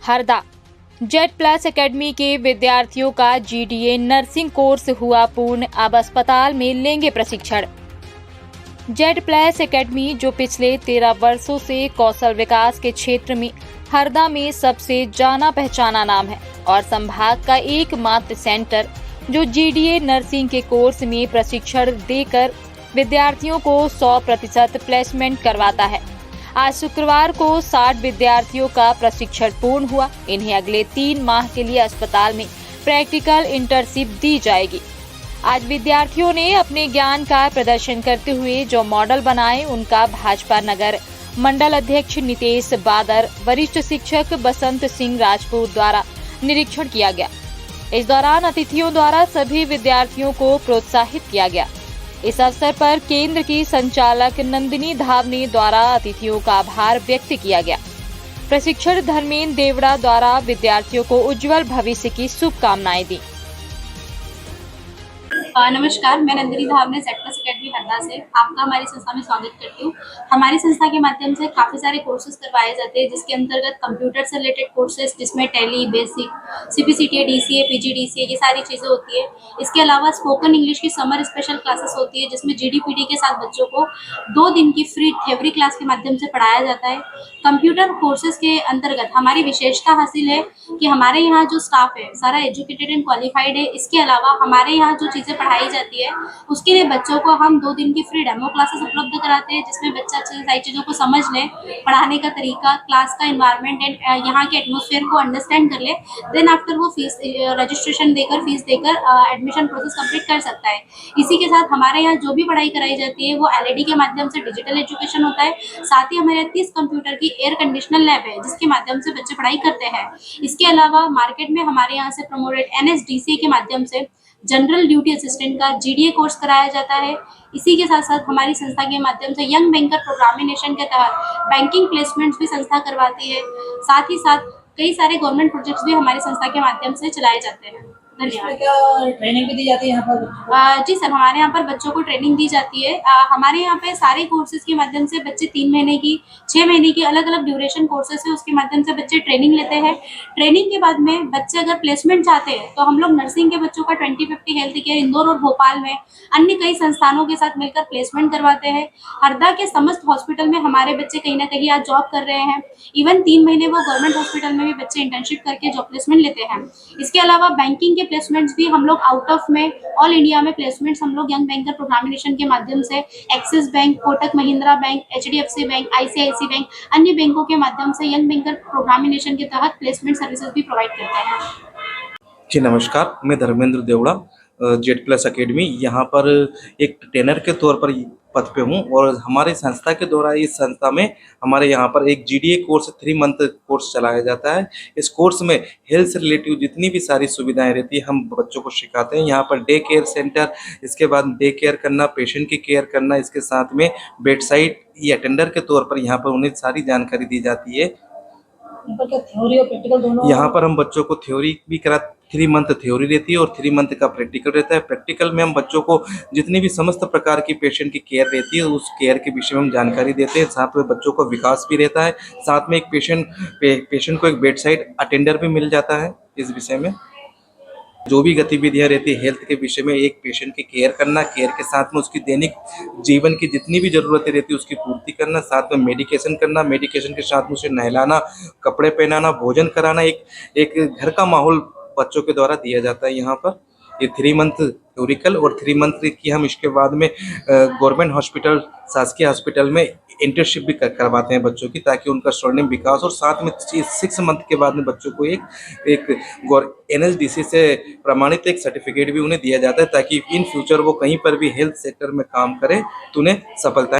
Harda Z plus academy के विद्यार्थियों का जीडीए नर्सिंग कोर्स हुआ पूर्ण। अब अस्पताल में लेंगे प्रशिक्षण। जेड प्लस एकेडमी, जो पिछले 13 वर्षों से कौशल विकास के क्षेत्र में हरदा में सबसे जाना पहचाना नाम है और संभाग का एकमात्र सेंटर जो जीडीए नर्सिंग के कोर्स में प्रशिक्षण देकर विद्यार्थियों को 100% प्लेसमेंट करवाता है। आज शुक्रवार को 60 विद्यार्थियों का प्रशिक्षण पूर्ण हुआ। इन्हें अगले 3 माह के लिए अस्पताल में प्रैक्टिकल इंटर्नशिप दी जाएगी। आज विद्यार्थियों ने अपने ज्ञान का प्रदर्शन करते हुए जो मॉडल बनाए, उनका भाजपा नगर मंडल अध्यक्ष नितेश बादर, वरिष्ठ शिक्षक बसंत सिंह राजपूत द्वारा निरीक्षण किया गया। इस दौरान अतिथियों द्वारा सभी विद्यार्थियों को प्रोत्साहित किया गया। इस अवसर पर केंद्र की संचालक नंदिनी धावने द्वारा अतिथियों का आभार व्यक्त किया गया। प्रशिक्षक धर्मेंद्र देवड़ा द्वारा विद्यार्थियों को उज्जवल भविष्य की शुभकामनाएं दी। नमस्कार, मैं Nandini Dhawane Z plus academy Harda से आपका हमारी संस्था में स्वागत करती हूँ। हमारी संस्था के माध्यम से काफ़ी सारे कोर्सेज करवाए जाते हैं, जिसके अंतर्गत कंप्यूटर से रिलेटेड कोर्सेज, जिसमें टैली, बेसिक, सीपीसीटीए, डीसीए, पीजीडीसीए, ये सारी चीज़ें होती है। इसके अलावा स्पोकन इंग्लिश की समर स्पेशल क्लासेस होती है, जिसमें जीडीपीडी के साथ बच्चों को 2 दिन की फ्री थ्योरी क्लास के माध्यम से पढ़ाया जाता है। कंप्यूटर कोर्सेज के अंतर्गत हमारी विशेषता हासिल है कि हमारे यहाँ जो स्टाफ है सारा एजुकेटेड एंड क्वालिफाइड है। इसके अलावा हमारे यहाँ जो चीज़ें पढ़ाई जाती है उसके लिए बच्चों को हम 2 दिन की फ्री डेमो क्लासेस उपलब्ध कराते हैं, जिसमें बच्चा अच्छे से सारी चीज़ों को समझ ले, पढ़ाने का तरीका, क्लास का एनवायरनमेंट एंड यहाँ के एटमॉस्फेयर को अंडरस्टैंड कर ले। देन आफ्टर वो फीस रजिस्ट्रेशन देकर, फीस देकर एडमिशन प्रोसेस कंप्लीट कर सकता है। इसी के साथ हमारे यहाँ जो भी पढ़ाई कराई जाती है वो एलईडी के माध्यम से डिजिटल एजुकेशन होता है। साथ ही हमारे यहाँ 30 कंप्यूटर की एयर कंडीशनर लैब है, जिसके माध्यम से बच्चे पढ़ाई करते हैं। इसके अलावा मार्केट में हमारे यहाँ से प्रमोटेड एनएसडीसी के माध्यम से जनरल ड्यूटी असिस्टेंट का जीडीए कोर्स कराया जाता है। इसी के साथ साथ हमारी संस्था के माध्यम से यंग बैंकर प्रोग्रामिनेशन के तहत बैंकिंग प्लेसमेंट्स भी संस्था करवाती है। साथ ही साथ कई सारे गवर्नमेंट प्रोजेक्ट्स भी हमारी संस्था के माध्यम से चलाए जाते हैं। धन्यवाद। क्या ट्रेनिंग भी दी जाती है यहाँ पर? जी सर, हमारे यहाँ पर बच्चों को ट्रेनिंग दी जाती है। हमारे यहाँ पे सारे कोर्सेज के माध्यम से बच्चे 3 महीने की, 6 महीने की अलग अलग ड्यूरेशन कोर्सेज है, उसके माध्यम से बच्चे ट्रेनिंग लेते हैं। ट्रेनिंग के बाद में बच्चे अगर प्लेसमेंट चाहते हैं तो हम लोग नर्सिंग के बच्चों का 2050 हेल्थ केयर इंदौर और भोपाल में अन्य कई संस्थानों के साथ मिलकर प्लेसमेंट करवाते हैं। हरदा के समस्त हॉस्पिटल में हमारे बच्चे कहीं ना कहीं आज जॉब कर रहे हैं। इवन 3 महीने वो गवर्नमेंट हॉस्पिटल में भी बच्चे इंटर्नशिप करके जॉब प्लेसमेंट लेते हैं। इसके अलावा बैंकिंग के प्लेसमेंट्स भी हम लोग आउट ऑफ में, ऑल इंडिया में प्लेसमेंट्स हम लोग यंग बैंकर प्रोग्रामिनेशन के माध्यम से Axis bank, Kotak Mahindra bank, HDFC bank, ICICI bank, अन्य बैंकों के माध्यम से यंग बैंकर प्रोग्रामिनेशन के तहत प्लेसमेंट सर्विसेज भी प्रोवाइड करते हैं। जी नमस्कार, मैं Dharmendra Devda, Z plus academy यहाँ पर एक ट्रेनर के तौर पर पद पे हूँ और हमारे संस्था के द्वारा इस संस्था में हमारे यहाँ पर एक जीडीए कोर्स 3 मंथ कोर्स चलाया जाता है। इस कोर्स में हेल्थ से रिलेटिव जितनी भी सारी सुविधाएं रहती है हम बच्चों को सिखाते हैं। यहाँ पर डे केयर सेंटर, इसके बाद डे केयर करना, पेशेंट की केयर करना, इसके साथ में बेड साइड या अटेंडर के तौर पर यहाँ पर उन्हें सारी जानकारी दी जाती है। यहाँ पर क्या थ्योरी और प्रैक्टिकल दोनों? यहाँ पर हम बच्चों को थ्योरी भी करा, 3 मंथ थ्योरी रहती है और 3 मंथ का प्रैक्टिकल रहता है। प्रैक्टिकल में हम बच्चों को जितनी भी समस्त प्रकार की पेशेंट की केयर रहती है उस केयर के विषय में हम जानकारी देते हैं। साथ में बच्चों को विकास भी रहता है। साथ में एक पेशेंट को एक बेड साइड अटेंडर भी मिल जाता है। इस विषय में जो भी गतिविधियां रहती है हेल्थ के विषय में, एक पेशेंट की केयर करना, केयर के साथ में उसकी दैनिक जीवन की जितनी भी ज़रूरतें रहती है उसकी पूर्ति करना, साथ में मेडिकेशन करना, मेडिकेशन के साथ में उसे नहलाना, कपड़े पहनाना, भोजन कराना, एक घर का माहौल बच्चों के द्वारा दिया जाता है। यहाँ पर ये 3 मंथ थ्योरिकल और 3 मंथ की हम इसके बाद में गवर्नमेंट हॉस्पिटल, शासकीय हॉस्पिटल में इंटर्नशिप भी करवाते हैं बच्चों की, ताकि उनका स्वर्णिम विकास। और साथ में 6 मंथ के बाद में बच्चों को एक एनएसडीसी से प्रमाणित एक सर्टिफिकेट भी उन्हें दिया जाता है, ताकि इन फ्यूचर वो कहीं पर भी हेल्थ सेक्टर में काम करें तो उन्हें सफलता